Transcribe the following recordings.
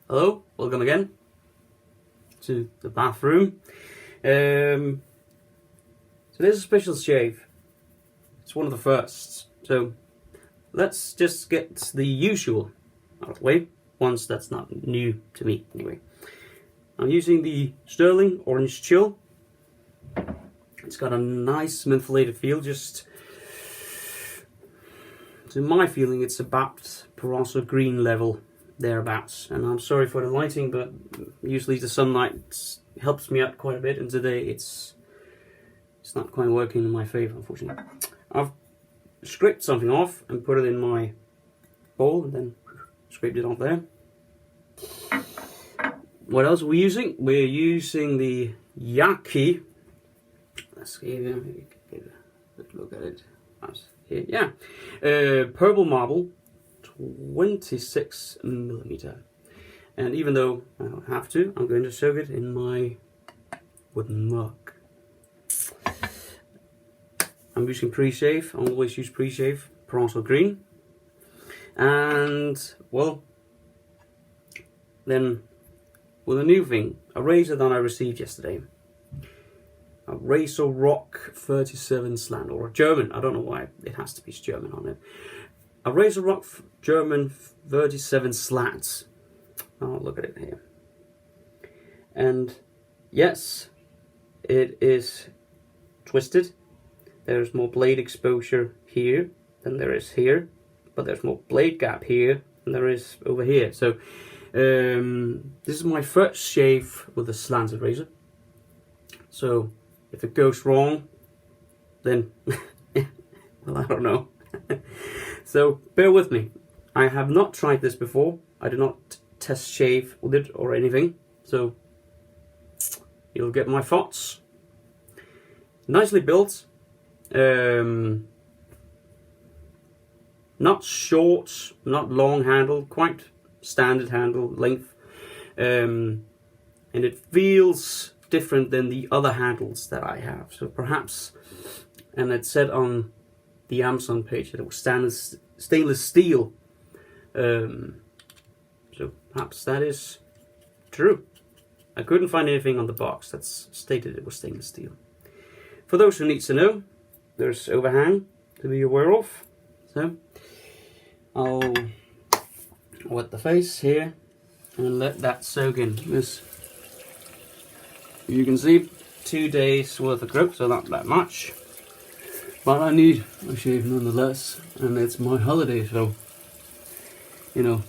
Hello, welcome again to the bathroom. So there's a special shave. It's one of the firsts. So let's just get the usual out of the way, once that's not new to me anyway. I'm using the Stirling Orange Chill. It's got a nice mentholated feel, just to my feeling it's about Razorock green level, thereabouts. And I'm sorry for the lighting, but usually the sunlight helps me out quite a bit, and today it's not quite working in my favor, unfortunately. I've scraped something off and put it in my bowl, and then scraped it off there. What else are we using? We're using the Yaki. Let's give a look at it. Here, yeah, purple marble, 26mm. And even though I don't have to, I'm going to soak it in my wooden mug. I'm using pre-shave. I always use pre-shave, Razorock green. And well, then with a new thing, a razor that I received yesterday. A Razorock 37 slat, or a German, I don't know why it has to be German on it. A Razorock German 37 slats. Oh, look at it here. And yes, it is twisted. There's more blade exposure here than there is here, but there's more blade gap here than there is over here. So this is my first shave with a slanted razor. So if it goes wrong, then well, I don't know. So bear with me. I have not tried this before. I do not test shave with it or anything. So you'll get my thoughts. Nicely built. Not short, not long handle, quite standard handle length. And it feels different than the other handles that I have. So perhaps, and it said on the Amazon page that it was stainless steel. So perhaps that is true. I couldn't find anything on the box that stated it was stainless steel. For those who need to know, there's overhang to be aware of. So I'll wet the face here and let that soak in. This, you can see, 2 days worth of grip, so not that much. But I need a shave nonetheless, and it's my holiday, so, you know,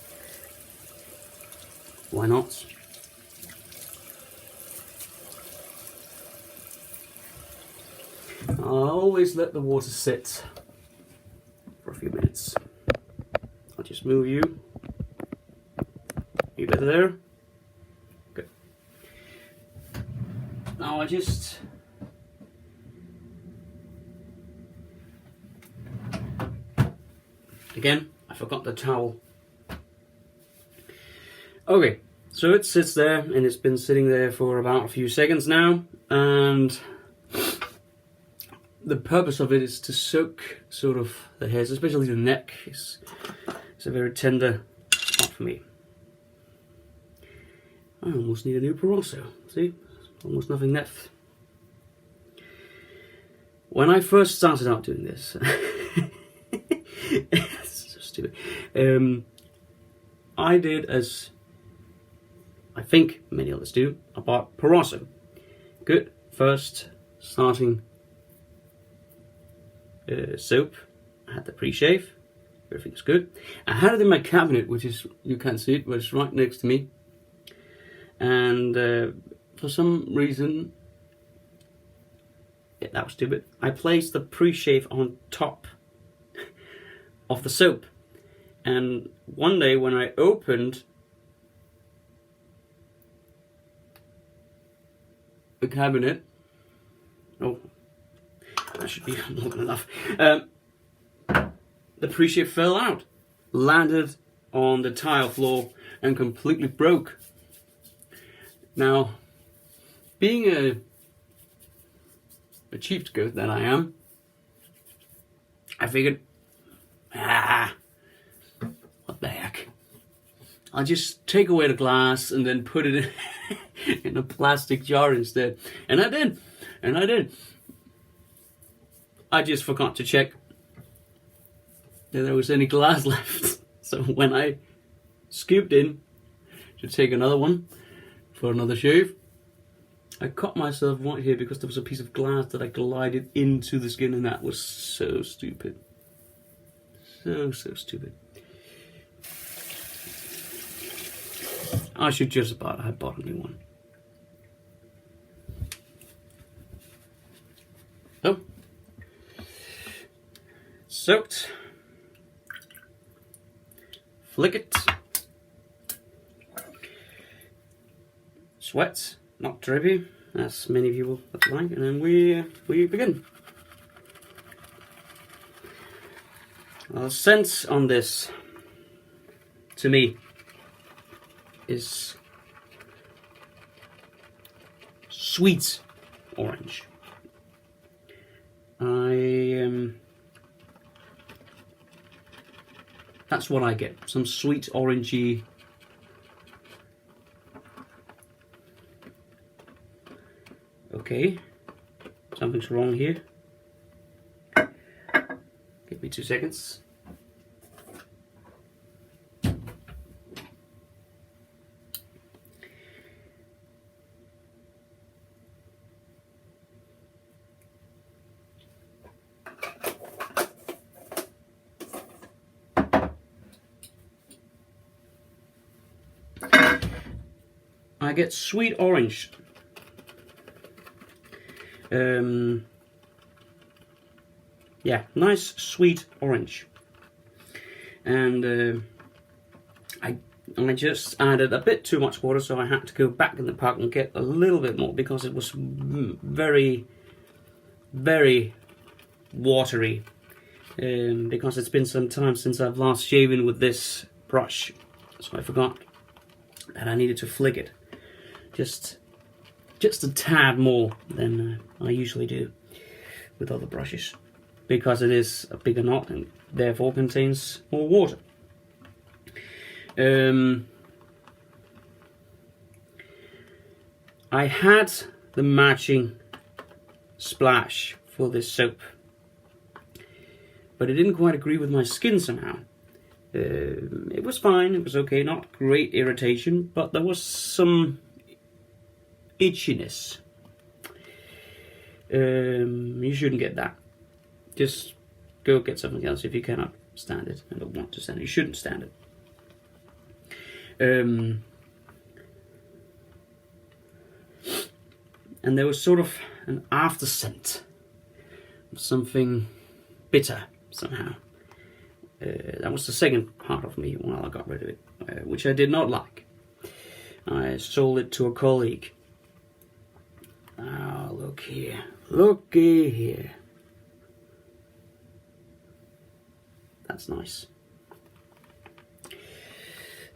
why not? I'll always let the water sit for a few minutes. I'll just move you. You better there? Good. Now again, I forgot the towel. Okay, so it sits there, and it's been sitting there for about a few seconds now, and the purpose of it is to soak sort of the hairs, especially the neck. It's a very tender spot for me. I almost need a new Perosso. See? Almost nothing left. When I first started out doing this, it's so stupid. I did as I think many others do, I bought Perosso. Good first starting soap. I had the pre-shave. Everything's good. I had it in my cabinet, which is, you can't see it, but it's right next to me. And for some reason, yeah, that was stupid, I placed the pre-shave on top of the soap. And one day when I opened the cabinet, oh, that should be more than enough, the pre-shave fell out, landed on the tile floor and completely broke. Now, being a cheapskate that I am, I figured, what the heck, I'll just take away the glass and then put it in a plastic jar instead. And I did. I just forgot to check that there was any glass left. So when I scooped in to take another one for another shave, I cut myself right here because there was a piece of glass that I glided into the skin, and that was so stupid. So stupid. I should just about have bought a new one. Oh. Soaked. Flick it. Sweat, not drippy, as many people would like, and then we begin. The scent on this, to me, is sweet orange. That's what I get. Some sweet orangey. Okay, something's wrong here. Give me 2 seconds. I get sweet orange. Yeah, nice sweet orange. And I just added a bit too much water, so I had to go back in the pack and get a little bit more because it was very, very watery. Because it's been some time since I've last shaven with this brush, so I forgot that I needed to flick it just a tad more than I usually do with other brushes, because it is a bigger knot and therefore contains more water. I had the matching splash for this soap, but it didn't quite agree with my skin somehow. It was fine, it was okay, not great irritation, but there was some itchiness. You shouldn't get that. Just go get something else if you cannot stand it and don't want to stand it. You shouldn't stand it. And there was sort of an after scent of something bitter somehow. That was the second part of me when I got rid of it, which I did not like. I sold it to a colleague. Oh, looky here. That's nice.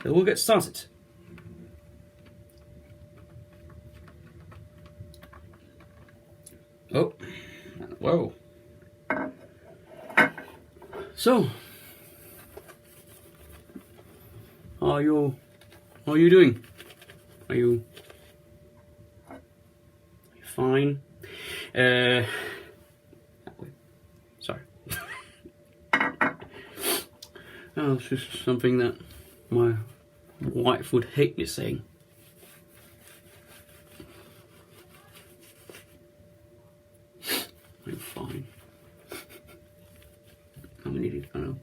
So we'll get started. Oh, whoa. So, how are you doing? Are you fine? Sorry. Oh, it's just something that my wife would hate me saying. I'm fine. I'm an idiot, I know.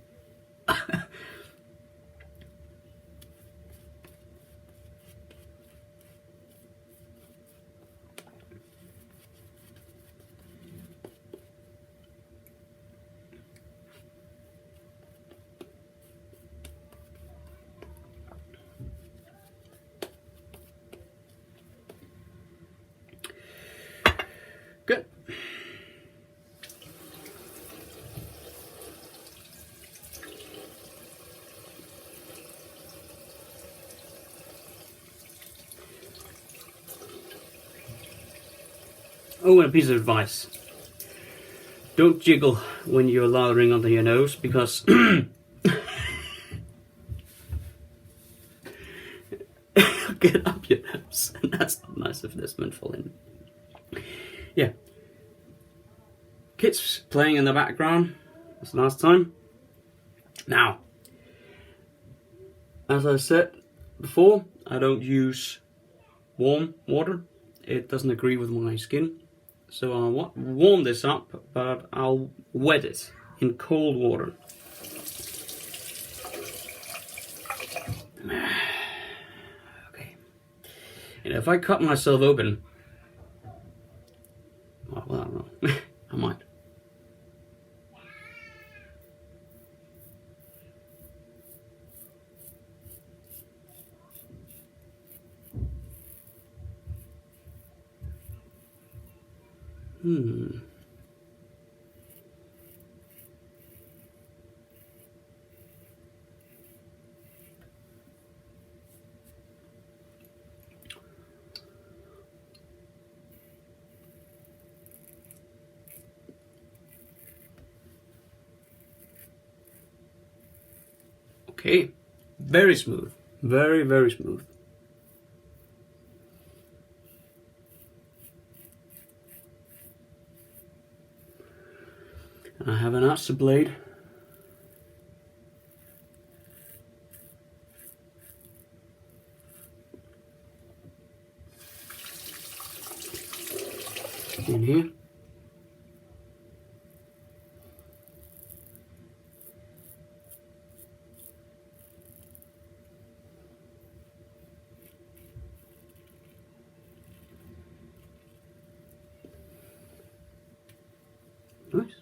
Good. Oh, and a piece of advice. Don't jiggle when you're lathering under your nose, because get up your nose. And that's not nice if there's mint falling. Yeah. Kids playing in the background. That's the last time. Now, as I said before, I don't use warm water. It doesn't agree with my skin. So I'll warm this up, but I'll wet it in cold water. Okay. And if I cut myself open, well, I don't know. I might. Okay, very smooth, very, very smooth. And I have an outer blade. In here. Nice.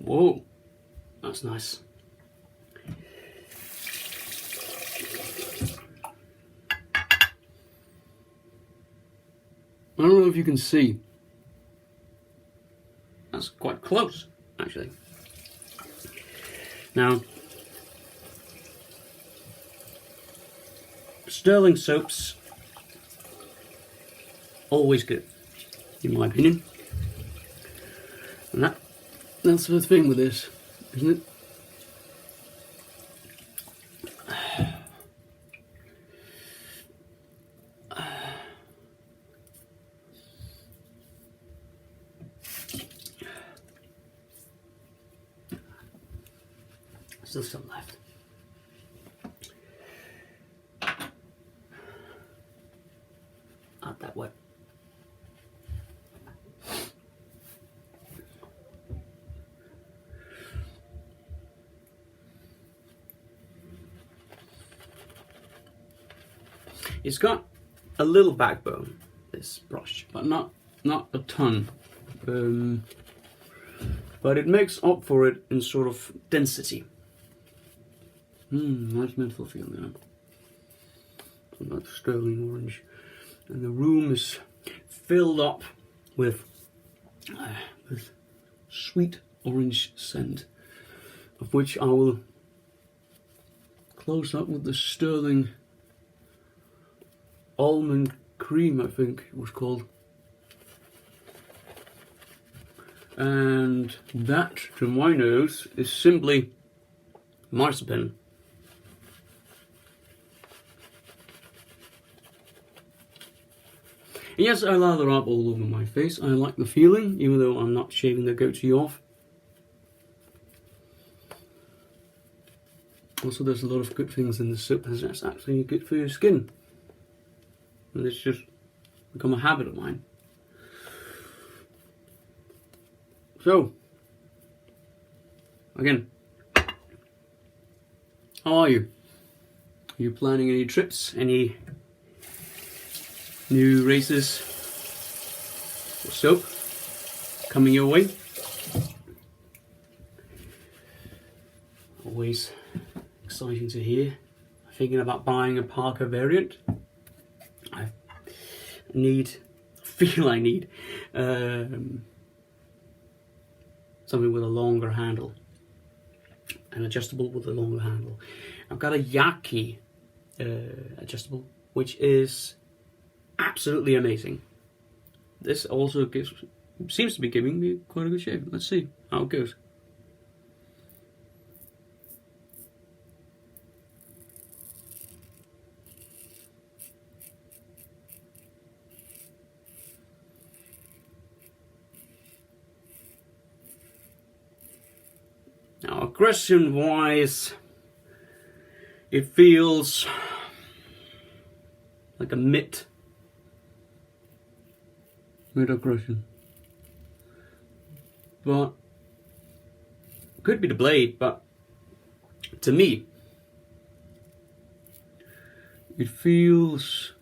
Whoa, that's nice. I don't know if you can see. That's quite close, actually. Now, Stirling soaps, always good, in my opinion. And that's the thing with this, isn't it? Still some left. Not that wet. It's got a little backbone, this brush, but not a ton. But it makes up for it in sort of density. Nice menthol feel there. That sterling orange. And the room is filled up with sweet orange scent, of which I will close up with the Stirling Almond creame, I think it was called. And that, to my nose, is simply marzipan. Yes, I lather up all over my face. I like the feeling, even though I'm not shaving the goatee off. Also, there's a lot of good things in the soap that's actually good for your skin. And it's just become a habit of mine. So, again, how are you? Are you planning any trips? Any new races or soap coming your way? Always exciting to hear thinking about buying a Parker variant. I feel I need something with a longer handle, an adjustable with a longer handle. I've got a Yaki adjustable, which is absolutely amazing. This also seems to be giving me quite a good shave. Let's see how it goes. Now, aggression-wise, it feels like a mid aggression, but could be the blade. But to me, it feels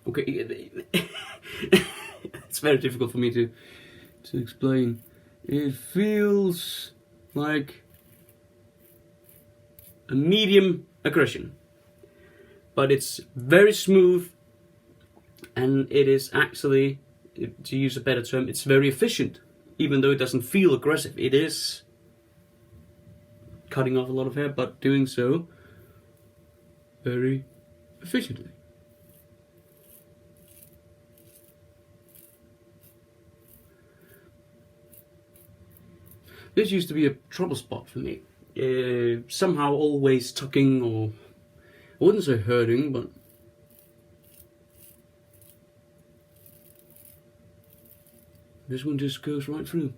okay. It's very difficult for me to explain. It feels like a medium aggression, but it's very smooth, and it is actually, to use a better term, it's very efficient. Even though it doesn't feel aggressive, it is cutting off a lot of hair, but doing so very efficiently. This used to be a trouble spot for me. Somehow always tucking, or I wouldn't say hurting, but this one just goes right through.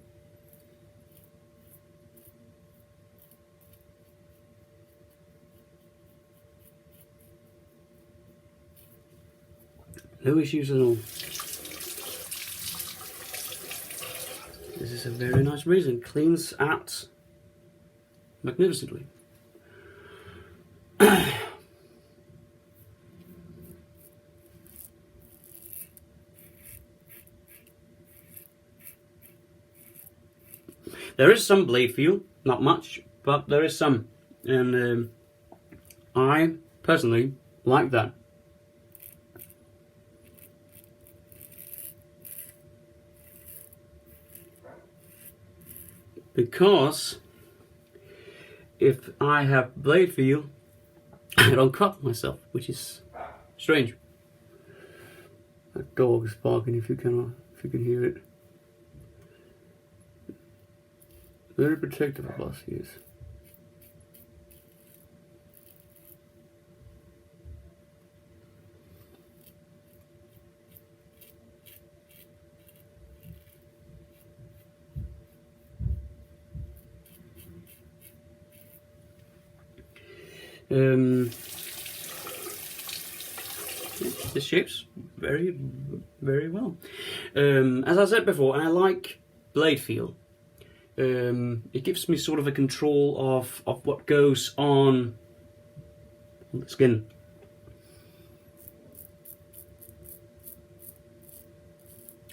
No issues at all. This is a very nice razor. Cleans out magnificently. There is some blade feel, not much, but there is some, and I personally like that. Because if I have blade feel, I don't cut myself, which is strange. That dog is barking, if you can hear it. Very protective of us, he is. This shapes very, very well. As I said before, and I like blade feel. It gives me sort of a control of what goes on the skin.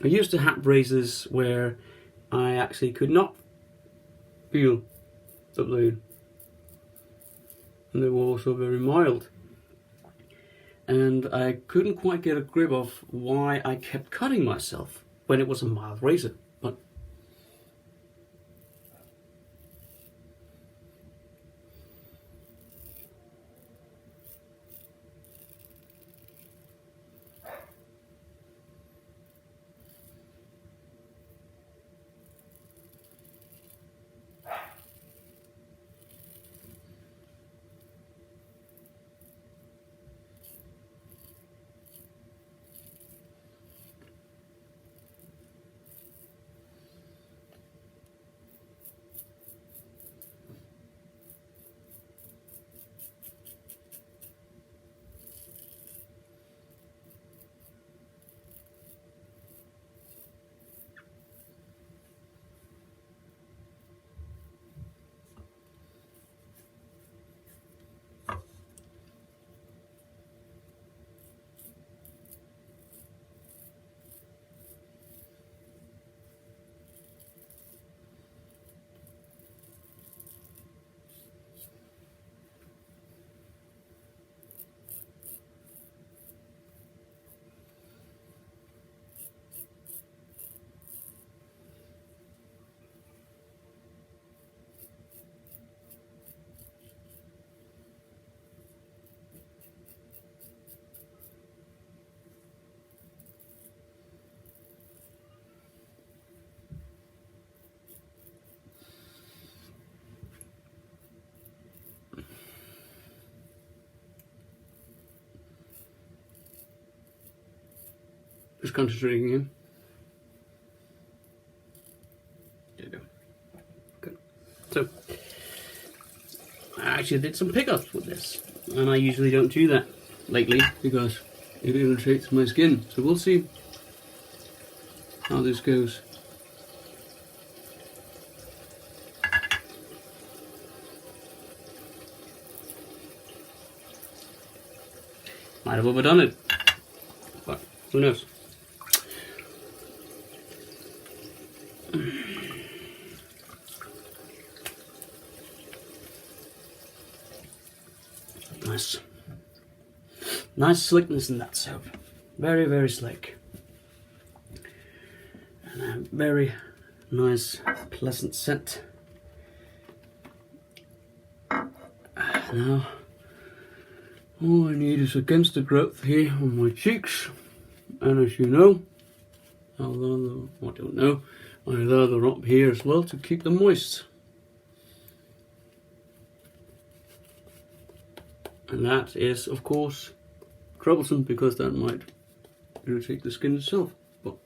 I used to have razors where I actually could not feel the blade, and they were also very mild, and I couldn't quite get a grip of why I kept cutting myself when it was a mild razor. But Just concentrating in. There you go. Good. So, I actually did some pickups with this, and I usually don't do that lately because it irritates my skin. So we'll see how this goes. Might have overdone it, but who knows? Nice slickness in that soap. Very, very slick. And a very nice, pleasant scent. Now, all I need is against the growth here on my cheeks. And as you know, I lather up here as well to keep them moist. And that is, of course, troublesome because that might irritate the skin itself. But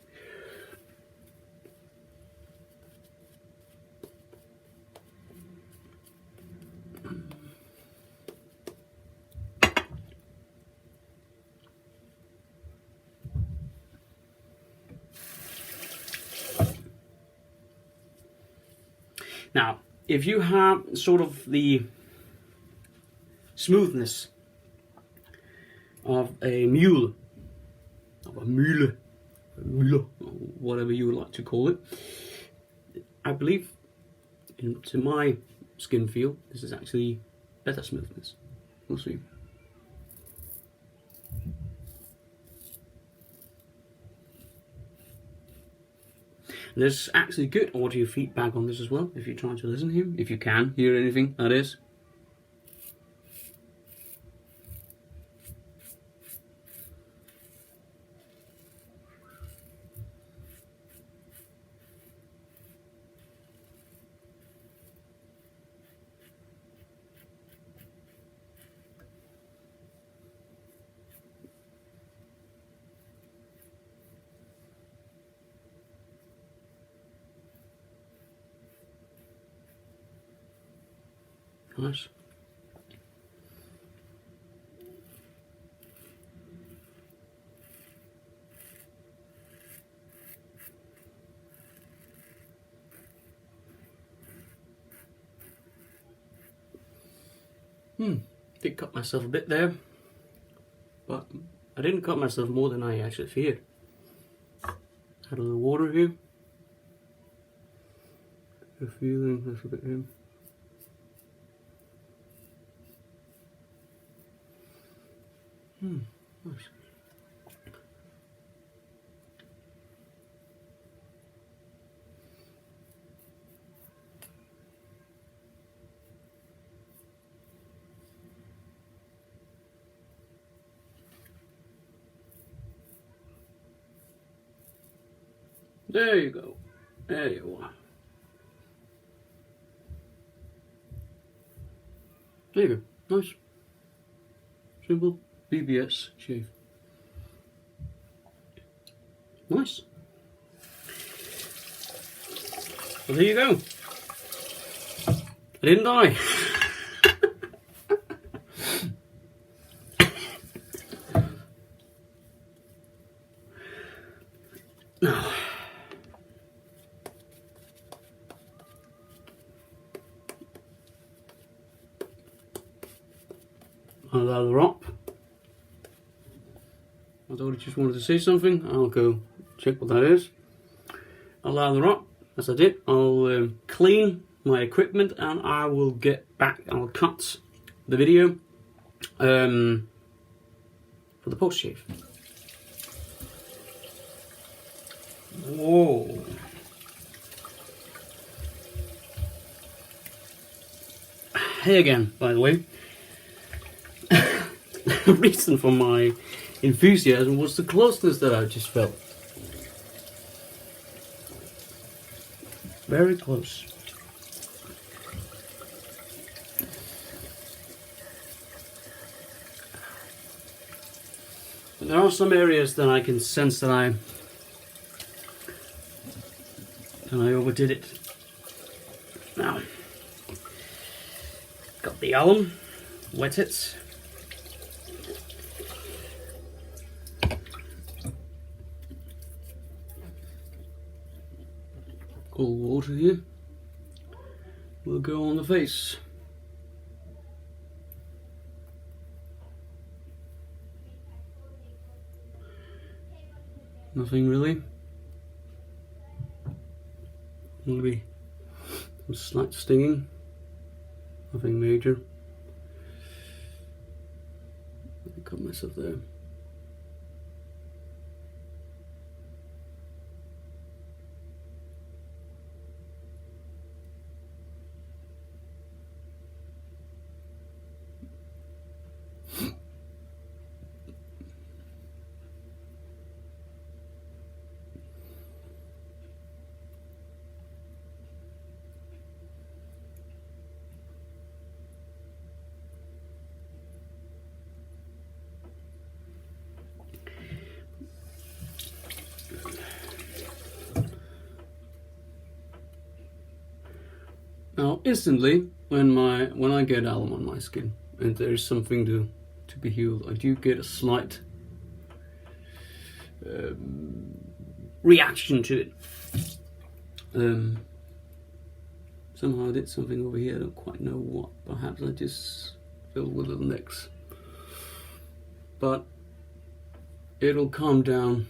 now, if you have sort of the smoothness of a mule, whatever you would like to call it, I believe, to my skin feel, this is actually better smoothness. We'll see. There's actually good audio feedback on this as well, if you're trying to listen here, if you can hear anything, that is. Nice. Did cut myself a bit there, but I didn't cut myself more than I actually feared. Had a little water here. The feeling that's a bit in. Nice. There you go. There you are. There you go. Nice. Simple BBS shave. Nice. Well, there you go. I didn't die. Now, I'll lather up. I thought I just wanted to say something. I'll go check what that is. I'll lather up. As I did, I'll clean my equipment and I will get back. I'll cut the video for the post shave. Whoa. Hey again, by the way. The reason for my enthusiasm was the closeness that I just felt. Very close. there are some areas that I can sense that I overdid it. Now, got the alum, wet it. Cold water here will go on the face. Nothing really. Maybe some slight stinging. Nothing major. I cut myself there. Now, instantly, when I get alum on my skin and there is something to be healed, I do get a slight reaction to it. Somehow I did something over here, I don't quite know what. Perhaps I just filled with little nicks. But it'll calm down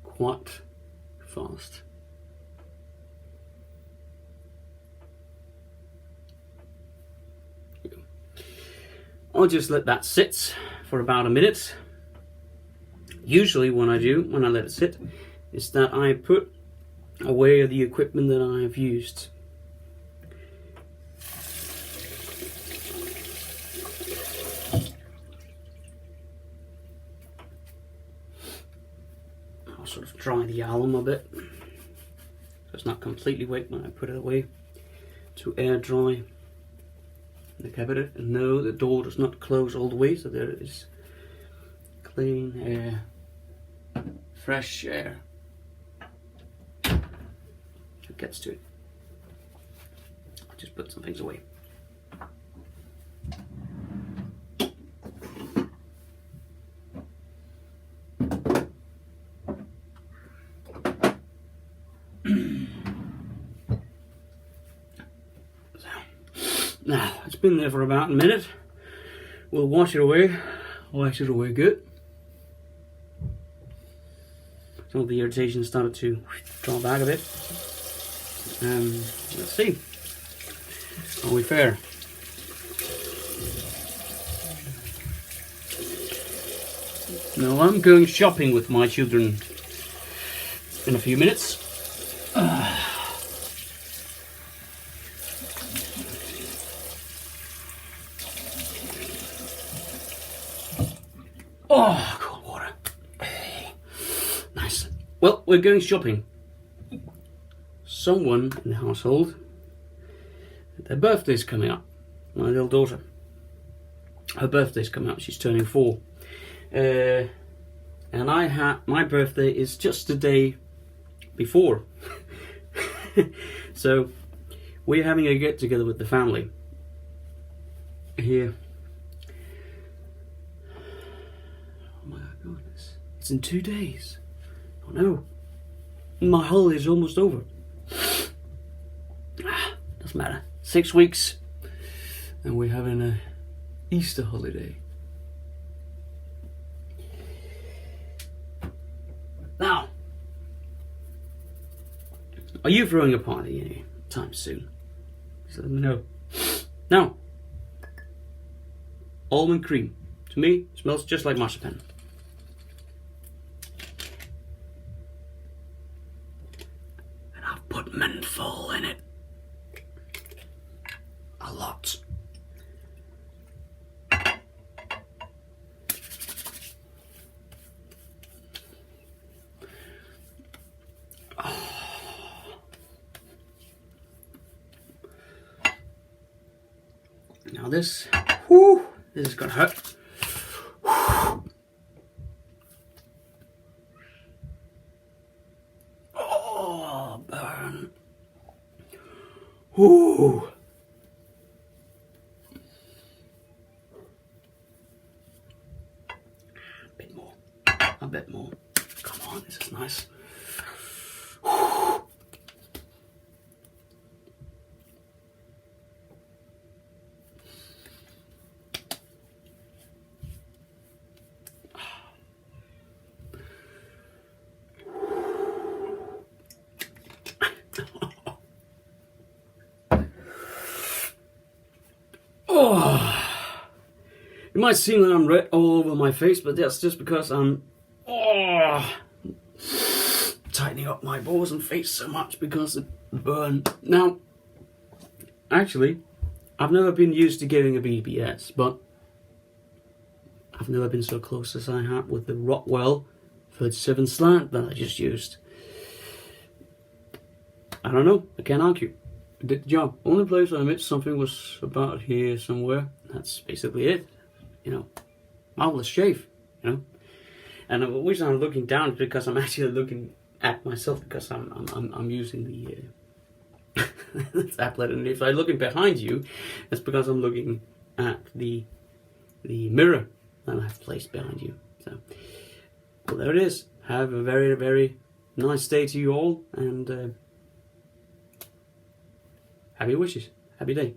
quite fast. I'll just let that sit for about a minute. Usually when I let it sit, is that I put away the equipment that I've used. I'll sort of dry the alum a bit. So it's not completely wet when I put it away to air dry the cabinet. And no, the door does not close all the way, so there is clean air, fresh air that gets to it. I'll just put some things away. Now, it's been there for about a minute. We'll wash it away good. Some of the irritation started to draw back a bit. Let's see. Are we fair? Now, I'm going shopping with my children in a few minutes. Oh, cold water. Nice. Well, we're going shopping. Someone in the household, their birthday's coming up. My little daughter. Her birthday's coming up. She's turning 4. And my birthday is just the day before. So we're having a get together with the family here. Oh my goodness, it's in 2 days. Oh no, my holiday's almost over. Doesn't matter, 6 weeks and we're having a Easter holiday. Now, are you throwing a party any time soon? So let me know. Now, almond cream. To me, it smells just like marzipan. And I've put menthol in it. A lot. Now this, this is gonna hurt. Ooh. A bit more. A bit more. Come on, this is nice. Oh. It might seem that I'm red all over my face, but that's just because I'm tightening up my balls and face so much because of the burn. Now, actually, I've never been used to giving a BBS, but I've never been so close as I have with the Rockwell 37 slat that I just used. I don't know, I can't argue. It did the job. Only place I missed something was about here somewhere. That's basically it. You know, marvelous shave, you know. And the reason I'm looking down is because I'm actually looking at myself, because I'm using the tablet, and if I'm looking behind you, that's because I'm looking at the mirror that I've placed behind you. So, well, there it is. Have a very, very nice day to you all, and happy wishes, happy day.